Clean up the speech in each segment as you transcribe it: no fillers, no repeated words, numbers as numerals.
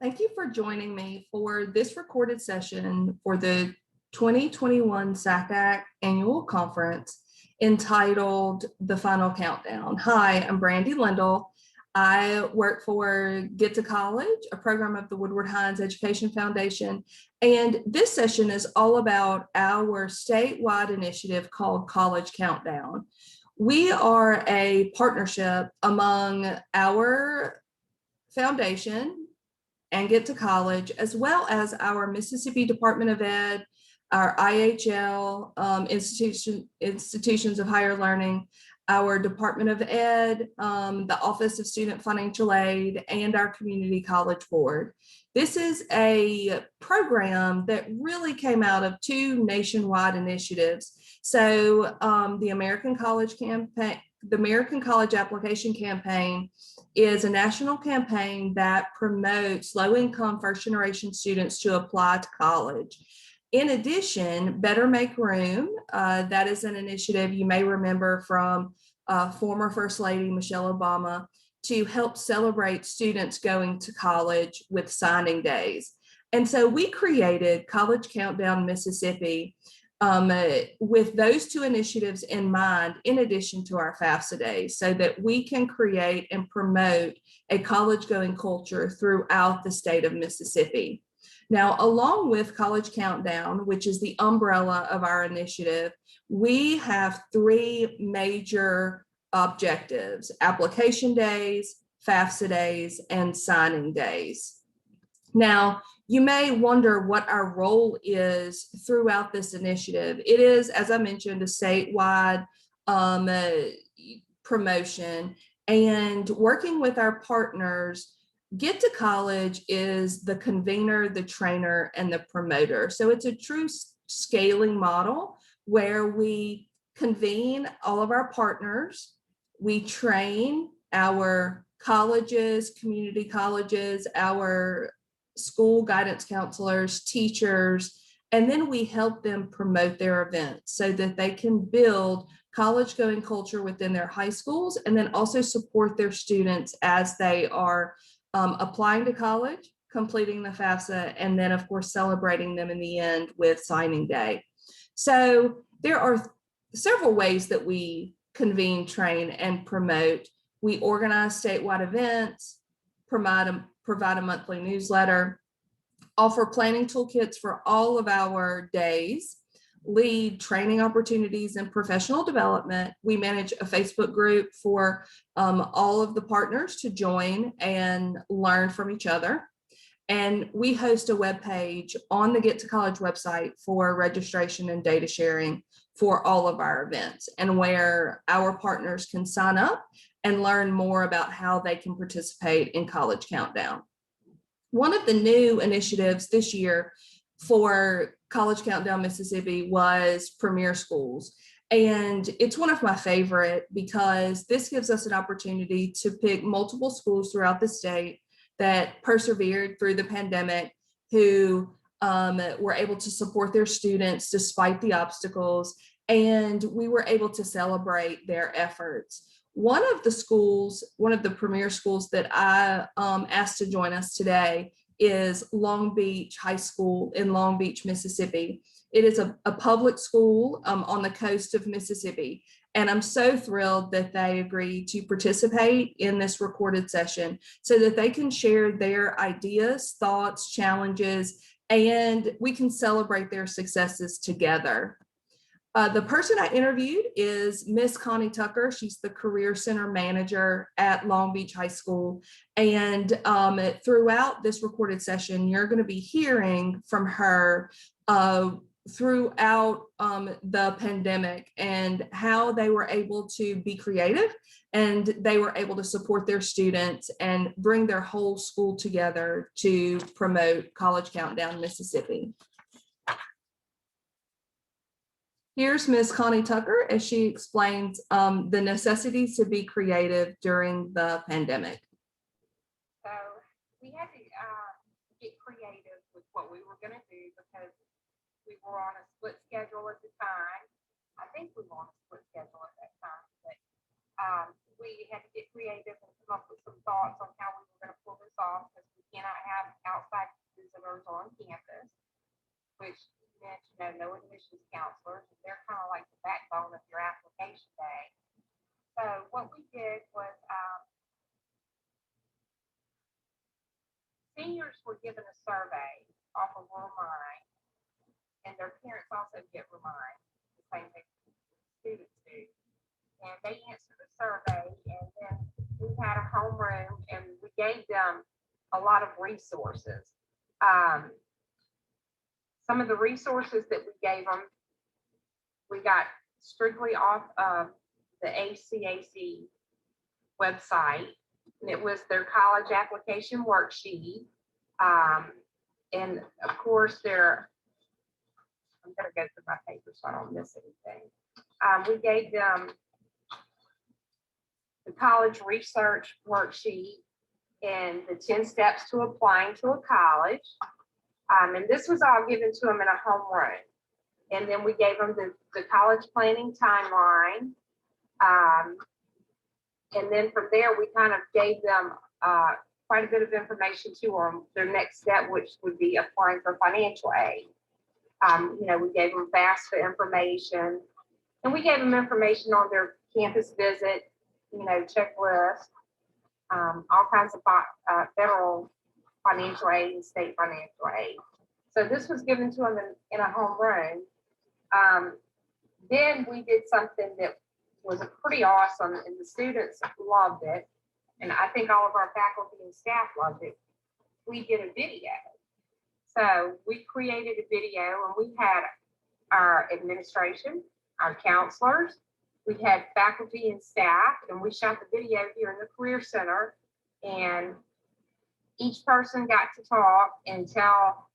Thank you for joining me for this recorded session for the 2021 SACAC Annual Conference entitled The Final Countdown. Hi, I'm Brandi, Lyndall. I work for Get2College, a program of the Woodward Hines Education Foundation. And this session is all about our statewide initiative called College Countdown. We are a partnership among our foundation and Get2College, as well as our Mississippi Department of Ed, our IHL, institutions of higher learning, our Department of Ed, the Office of Student Financial Aid, and our Community College Board. This is a program that really came out of two nationwide initiatives. So the American College Application Campaign is a national campaign that promotes low-income first-generation students to apply to college. In addition, Better Make Room, that is an initiative you may remember from former First Lady Michelle Obama, to help celebrate students going to college with signing days. And so we created College Countdown Mississippi with those two initiatives in mind, in addition to our FAFSA Days, so that we can create and promote a college-going culture throughout the state of Mississippi. Now, along with College Countdown, which is the umbrella of our initiative, we have three major objectives: application days, FAFSA days, and signing days. Now, you may wonder what our role is throughout this initiative. It is, as I mentioned, a statewide promotion, and working with our partners. Get2College is the convener, the trainer, and the promoter. So it's a true scaling model where we convene all of our partners, we train our colleges, community colleges, our school guidance counselors, teachers, and then we help them promote their events so that they can build college-going culture within their high schools, and then also support their students as they are applying to college, completing the FAFSA, and then of course celebrating them in the end with signing day. So there are several ways that we convene, train, and promote. We organize statewide events, provide a monthly newsletter, offer planning toolkits for all of our days, lead training opportunities and professional development. We manage a Facebook group for all of the partners to join and learn from each other. And we host a web page on the Get2College website for registration and data sharing for all of our events, and where our partners can sign up and learn more about how they can participate in College Countdown. One of the new initiatives this year for College Countdown Mississippi was Premier Schools. And it's one of my favorite because this gives us an opportunity to pick multiple schools throughout the state that persevered through the pandemic, who were able to support their students despite the obstacles, and we were able to celebrate their efforts. One of the premier schools that I asked to join us today is Long Beach High School in Long Beach, Mississippi. It is a public school on the coast of Mississippi. And I'm so thrilled that they agreed to participate in this recorded session so that they can share their ideas, thoughts, challenges, and we can celebrate their successes together. The person I interviewed is Miss Connie Tucker. She's the Career Center Manager at Long Beach High School. And throughout this recorded session, you're going to be hearing from her throughout the pandemic and how they were able to be creative, and they were able to support their students and bring their whole school together to promote College Countdown Mississippi. Here's Ms. Connie Tucker as she explains the necessities to be creative during the pandemic. So we had to get creative with what we were going to do because we were on a split schedule at the time. I think we were on a split schedule at that time, but we had to get creative and come up with some thoughts on how we were going to pull this off, because we cannot have counselors on campus, which meant, no admissions counselors. They're kind of like the backbone of your application day. So what we did was seniors were given a survey off of Remind, and their parents also get Remind, the same thing students do. And they answered the survey, and then we had a homeroom, and we gave them a lot of resources. Some of the resources that we gave them, we got strictly off of the ACAC website, and it was their college application worksheet. And of course, I'm going to go through my paper so I don't miss anything. We gave them the college research worksheet and the 10 steps to applying to a college. And this was all given to them in a homeroom. And then we gave them the college planning timeline. And then from there, we kind of gave them quite a bit of information to them, their next step, which would be applying for financial aid. We gave them FAFSA information, and we gave them information on their campus visit, checklist, all kinds of federal financial aid and state financial aid. So this was given to them in a homeroom. Then we did something that was pretty awesome, and the students loved it. And I think all of our faculty and staff loved it. We did a video. So we created a video, and we had our administration, our counselors, we had faculty and staff, and we shot the video here in the Career Center. And each person got to talk and tell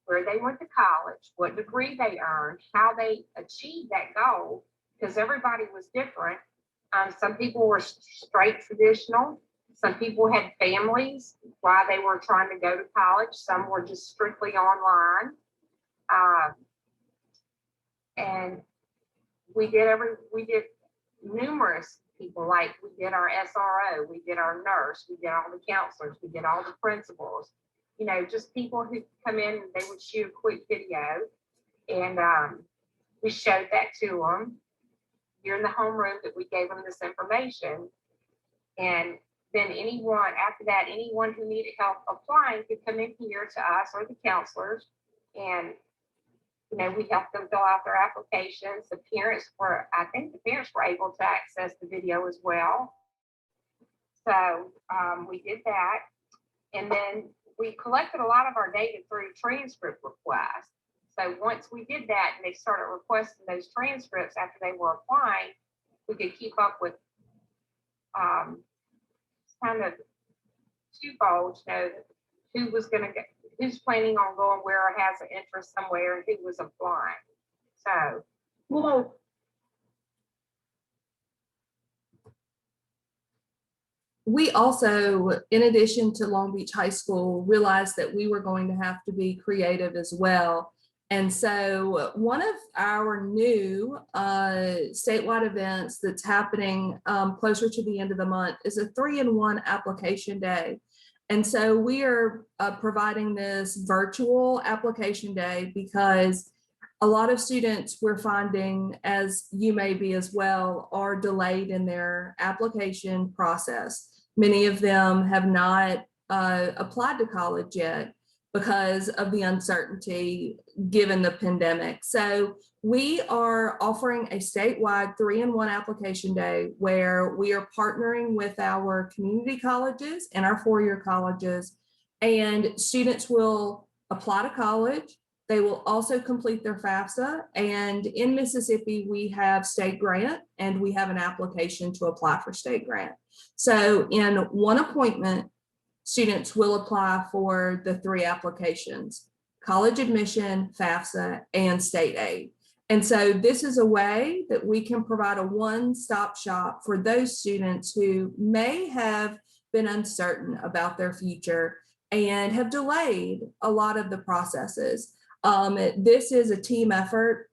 where they went to college, what degree they earned, how they achieved that goal, because everybody was different. Some people were straight traditional. Some people had families while they were trying to go to college. Some were just strictly online. And we did numerous people, like we did our SRO, we did our nurse, we did all the counselors, we did all the principals, just people who come in and they would shoot a quick video. And we showed that to them here in the homeroom, that we gave them this information. And then after that, anyone who needed help applying could come in here to us or the counselors, and we helped them fill out their applications. I think the parents were able to access the video as well. So we did that. And then we collected a lot of our data through transcript requests. So once we did that and they started requesting those transcripts after they were applying, we could keep up with kind of twofold, who's planning on going where or has an interest somewhere, and who was applying. So, Well, we also, in addition to Long Beach High School, realized that we were going to have to be creative as well. And so one of our new statewide events that's happening closer to the end of the month is a 3-in-1 application day. And so we are providing this virtual application day because a lot of students we're finding, as you may be as well, are delayed in their application process. Many of them have not applied to college yet because of the uncertainty given the pandemic. So we are offering a statewide 3-in-1 application day where we are partnering with our community colleges and our 4-year colleges, and students will apply to college. They will also complete their FAFSA, and in Mississippi, we have state grant and we have an application to apply for state grant. So in one appointment, students will apply for the 3 applications: college admission, FAFSA, and state aid. And so this is a way that we can provide a one-stop shop for those students who may have been uncertain about their future and have delayed a lot of the processes. This is a team effort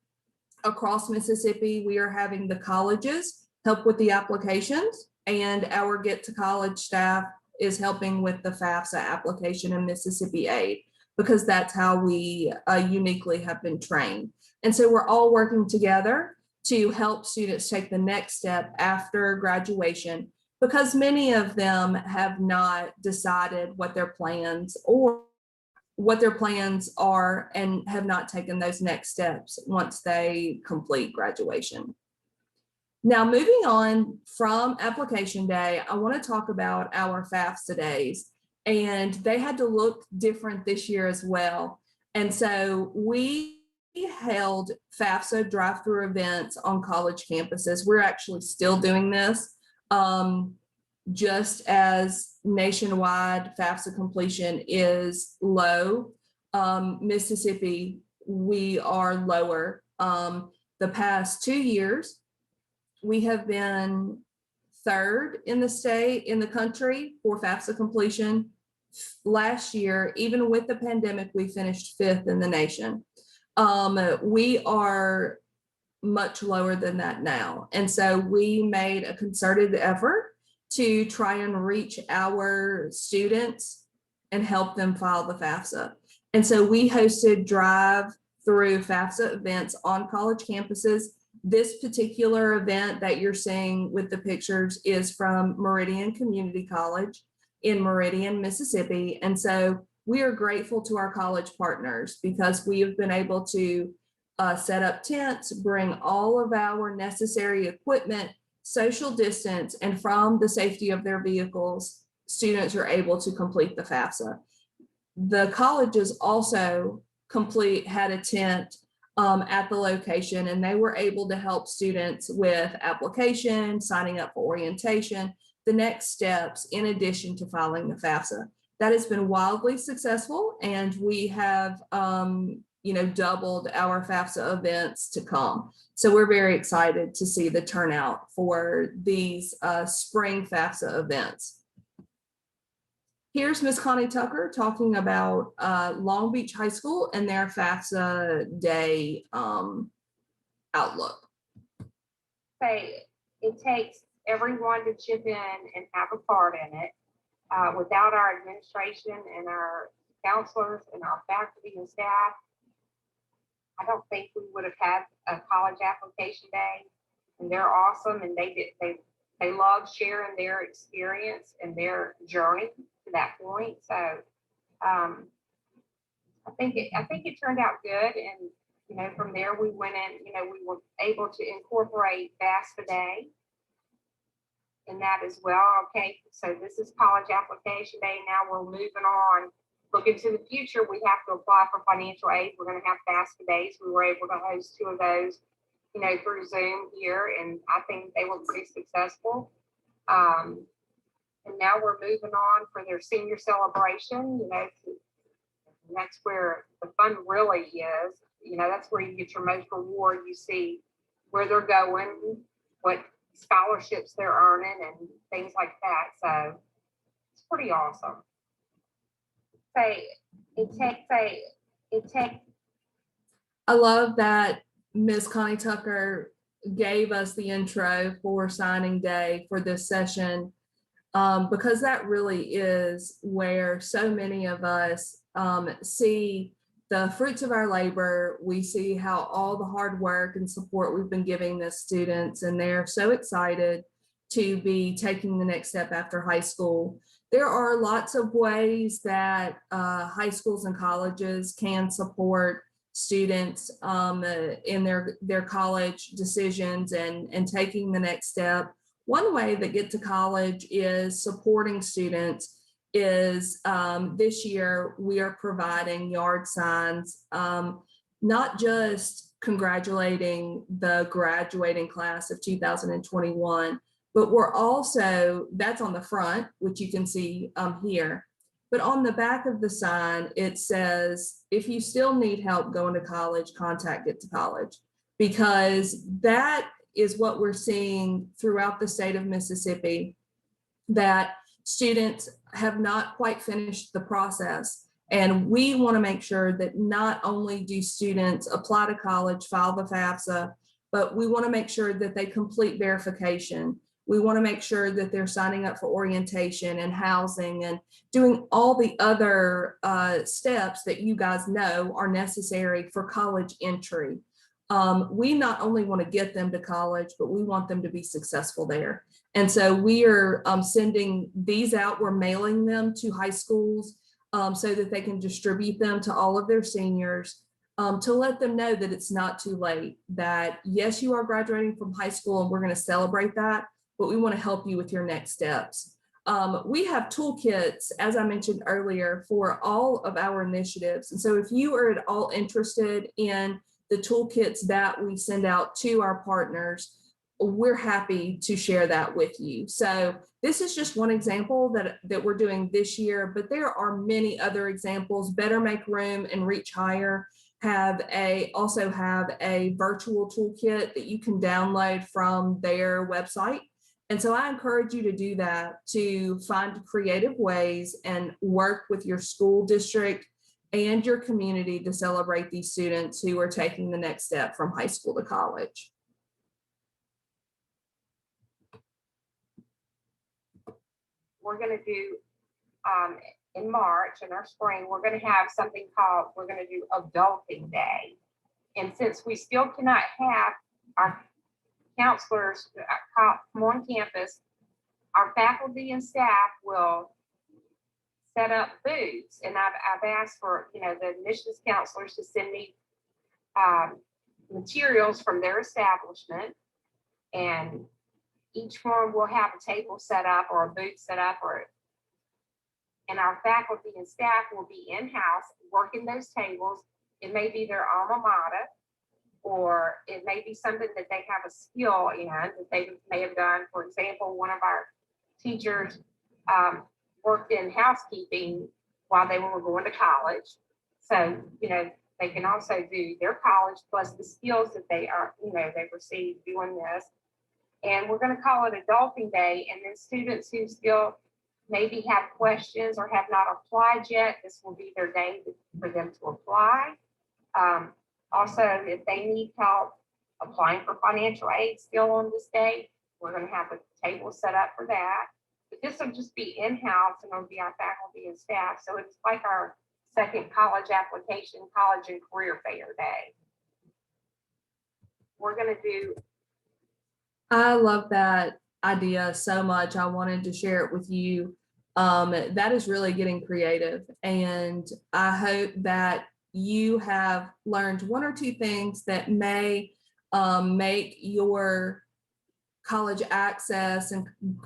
across Mississippi. We are having the colleges help with the applications, and our Get to College staff is helping with the FAFSA application and Mississippi aid. because that's how we uniquely have been trained. And so we're all working together to help students take the next step after graduation, because many of them have not decided what their plans are and have not taken those next steps once they complete graduation. Now, moving on from application day, I want to talk about our FAFSA days, and they had to look different this year as well. And so we held FAFSA drive-through events on college campuses. We're actually still doing this. Just as nationwide FAFSA completion is low, Mississippi, we are lower. The past 2 years, we have been third in the state, in the country for FAFSA completion. Last year, even with the pandemic, we finished 5th in the nation. We are much lower than that now. And so we made a concerted effort to try and reach our students and help them file the FAFSA. And so we hosted drive-through FAFSA events on college campuses. This particular event that you're seeing with the pictures is from Meridian Community College in Meridian, Mississippi. And so we are grateful to our college partners because we have been able to set up tents, bring all of our necessary equipment, social distance, and from the safety of their vehicles, students are able to complete the FAFSA. The colleges also had a tent at the location, and they were able to help students with application, signing up for orientation, the next steps in addition to filing the FAFSA. That has been wildly successful, and we have doubled our FAFSA events to come. So we're very excited to see the turnout for these spring FAFSA events. Here's Ms. Connie Tucker talking about Long Beach High School and their FAFSA Day outlook. It takes everyone to chip in and have a part in it. Without our administration and our counselors and our faculty and staff, I don't think we would have had a college application day. And they're awesome, and they love sharing their experience and their journey to that point. So I think it turned out good. And from there we went in. We were able to incorporate FAFSA Day in that as well. Okay, so this is college application day. Now we're moving on. Looking to the future, we have to apply for financial aid. We're going to have FAFSA days. We were able to host 2 of those, through Zoom here, and I think they were pretty successful. And now we're moving on for their senior celebration. That's where the fun really is. That's where you get your most reward. You see where they're going, what scholarships they're earning, and things like that. So it's pretty awesome. I love that Ms. Connie Tucker gave us the intro for signing day for this session, because that really is where so many of us see the fruits of our labor. We see how all the hard work and support we've been giving the students, and they're so excited to be taking the next step after high school. There are lots of ways that high schools and colleges can support students in their college decisions and taking the next step. One way that Get2College is supporting students is this year we are providing yard signs, not just congratulating the graduating class of 2021, but we're also, that's on the front, which you can see here. But on the back of the sign, it says, if you still need help going to college, contact Get2College, because that is what we're seeing throughout the state of Mississippi, that students have not quite finished the process. And we want to make sure that not only do students apply to college, file the FAFSA, but we want to make sure that they complete verification. We want to make sure that they're signing up for orientation and housing and doing all the other steps that you guys know are necessary for college entry. We not only want to get them to college, but we want them to be successful there. And so we are sending these out. We're mailing them to high schools so that they can distribute them to all of their seniors, to let them know that it's not too late, that yes, you are graduating from high school and we're going to celebrate that, but we want to help you with your next steps. We have toolkits, as I mentioned earlier, for all of our initiatives. And so if you are at all interested in the toolkits that we send out to our partners, we're happy to share that with you. So this is just one example that we're doing this year, but there are many other examples. Better Make Room and Reach Higher also have a virtual toolkit that you can download from their website. And so I encourage you to do that, to find creative ways and work with your school district and your community to celebrate these students who are taking the next step from high school to college. We're going to do in March, in our spring, we're going to have something called, we're going to do Adulting Day. And since we still cannot have our counselors come on campus, our faculty and staff will set up booths. And I've asked for, the admissions counselors to send me materials from their establishment, and each one will have a table set up or a booth set up, and our faculty and staff will be in-house working those tables. It may be their alma mater, or it may be something that they have a skill in that they may have done. For example, one of our teachers worked in housekeeping while they were going to college. So, they can also do their college plus the skills that they received doing this. And we're going to call it Adulting Day. And then students who still maybe have questions or have not applied yet, this will be their day for them to apply. Also, if they need help applying for financial aid still on this day, we're going to have a table set up for that. But this will just be in-house, and it'll be our faculty and staff. So it's like our second college application, college and career fair day. We're going to do. I love that idea so much. I wanted to share it with you. That is really getting creative. And I hope that you have learned one or two things that may make your college access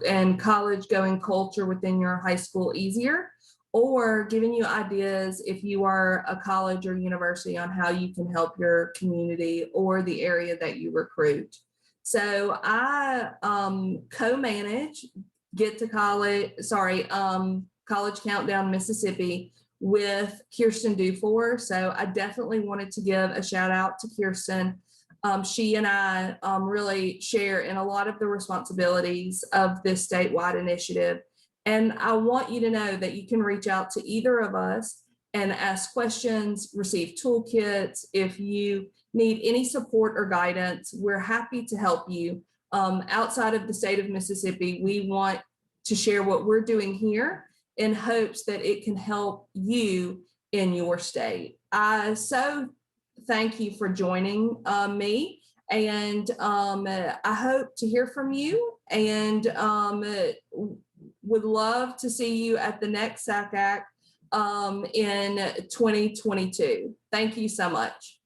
and college going culture within your high school easier, or giving you ideas if you are a college or university on how you can help your community or the area that you recruit. So I co-manage College Countdown Mississippi with Kirsten Dufour. So I definitely wanted to give a shout out to Kirsten. She and I really share in a lot of the responsibilities of this statewide initiative. And I want you to know that you can reach out to either of us and ask questions, receive toolkits. If you need any support or guidance, we're happy to help you. Outside of the state of Mississippi, we want to share what we're doing here in hopes that it can help you in your state. So thank you for joining me, and I hope to hear from you, and would love to see you at the next SACAC in 2022. Thank you so much.